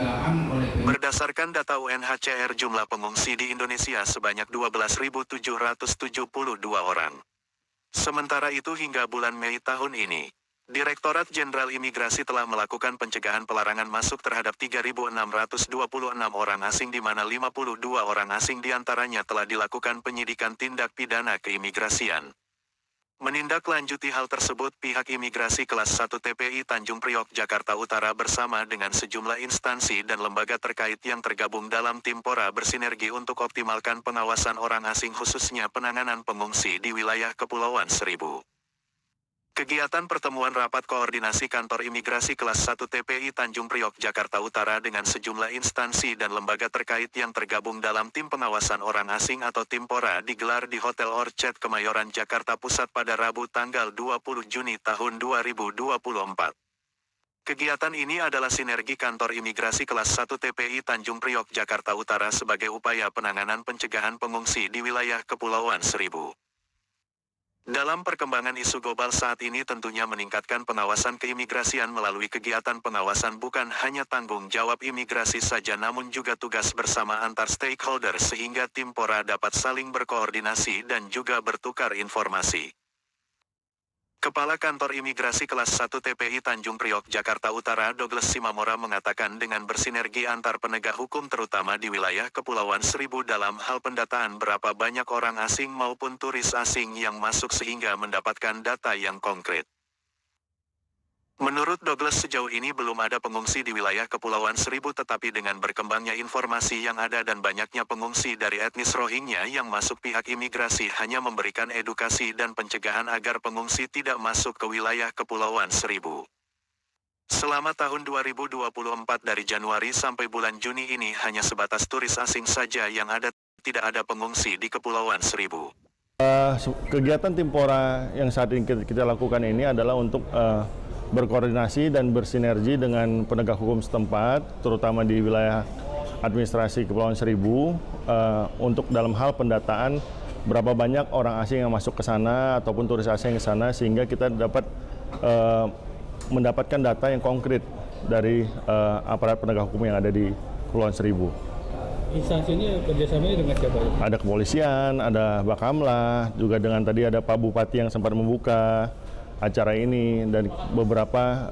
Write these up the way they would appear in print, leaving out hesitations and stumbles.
pencegahan oleh Berdasarkan data UNHCR, jumlah pengungsi di Indonesia sebanyak 12.772 orang. Sementara itu hingga bulan Mei tahun ini, Direktorat Jenderal Imigrasi telah melakukan pencegahan pelarangan masuk terhadap 3.626 orang asing, di mana 52 orang asing diantaranya telah dilakukan penyidikan tindak pidana keimigrasian. Menindaklanjuti hal tersebut, pihak imigrasi kelas 1 TPI Tanjung Priok, Jakarta Utara bersama dengan sejumlah instansi dan lembaga terkait yang tergabung dalam tim PORA bersinergi untuk optimalkan pengawasan orang asing, khususnya penanganan pengungsi di wilayah Kepulauan Seribu. Kegiatan pertemuan rapat koordinasi kantor imigrasi kelas 1 TPI Tanjung Priok, Jakarta Utara dengan sejumlah instansi dan lembaga terkait yang tergabung dalam tim pengawasan orang asing atau tim PORA digelar di Hotel Orchard Kemayoran, Jakarta Pusat pada Rabu tanggal 20 Juni tahun 2024. Kegiatan ini adalah sinergi kantor imigrasi kelas 1 TPI Tanjung Priok, Jakarta Utara sebagai upaya penanganan pencegahan pengungsi di wilayah Kepulauan Seribu. Dalam perkembangan isu global saat ini, tentunya meningkatkan pengawasan keimigrasian melalui kegiatan pengawasan bukan hanya tanggung jawab imigrasi saja, namun juga tugas bersama antar stakeholder sehingga tim PORA dapat saling berkoordinasi dan juga bertukar informasi. Kepala Kantor Imigrasi Kelas 1 TPI Tanjung Priok, Jakarta Utara, Douglas Simamora mengatakan dengan bersinergi antar penegak hukum terutama di wilayah Kepulauan Seribu dalam hal pendataan berapa banyak orang asing maupun turis asing yang masuk sehingga mendapatkan data yang konkret. Menurut Douglas, sejauh ini belum ada pengungsi di wilayah Kepulauan Seribu, tetapi dengan berkembangnya informasi yang ada dan banyaknya pengungsi dari etnis Rohingya yang masuk, pihak imigrasi hanya memberikan edukasi dan pencegahan agar pengungsi tidak masuk ke wilayah Kepulauan Seribu. Selama tahun 2024 dari Januari sampai bulan Juni ini hanya sebatas turis asing saja yang ada, tidak ada pengungsi di Kepulauan Seribu. Kegiatan tim PORA yang saat ini kita lakukan ini adalah untuk berkoordinasi dan bersinergi dengan penegak hukum setempat, terutama di wilayah administrasi Kepulauan Seribu, untuk dalam hal pendataan berapa banyak orang asing yang masuk ke sana ataupun turis asing ke sana, sehingga kita dapat mendapatkan data yang konkret dari aparat penegak hukum yang ada di Kepulauan Seribu. Instansinya kerjasamanya dengan siapa? Ada kepolisian, ada Bakamla, juga dengan tadi ada Pak Bupati yang sempat membuka acara ini dan beberapa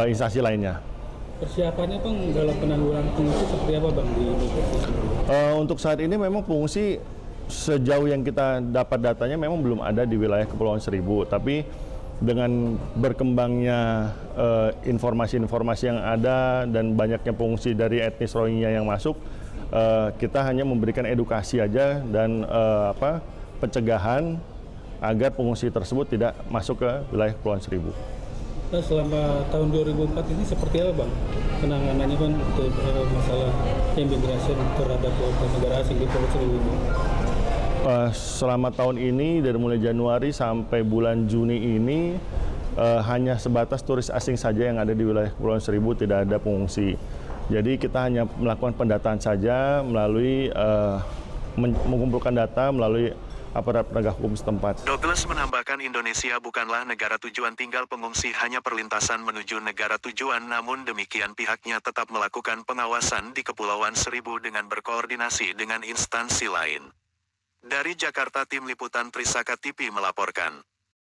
instansi lainnya. Persiapannya Bang dalam penanggulangan pengungsi seperti apa Bang di Indonesia? Untuk saat ini memang pengungsi sejauh yang kita dapat datanya memang belum ada di wilayah Kepulauan Seribu, tapi dengan berkembangnya informasi-informasi yang ada dan banyaknya pengungsi dari etnis Rohingya yang masuk, kita hanya memberikan edukasi aja dan pencegahan agar pengungsi tersebut tidak masuk ke wilayah Kepulauan Seribu. Nah, selama tahun 2004 ini seperti apa Bang penanganannya Bang untuk masalah imigrasi terhadap warga negara asing di Kepulauan Seribu ini? Selama tahun ini dari mulai Januari sampai bulan Juni ini hanya sebatas turis asing saja yang ada di wilayah Kepulauan Seribu, tidak ada pengungsi. Jadi kita hanya melakukan pendataan saja melalui mengumpulkan data melalui aparat penegak hukum setempat. Douglas menambahkan Indonesia bukanlah negara tujuan tinggal pengungsi, hanya perlintasan menuju negara tujuan, namun demikian pihaknya tetap melakukan pengawasan di Kepulauan Seribu dengan berkoordinasi dengan instansi lain. Dari Jakarta, Tim Liputan Trisakti TV melaporkan.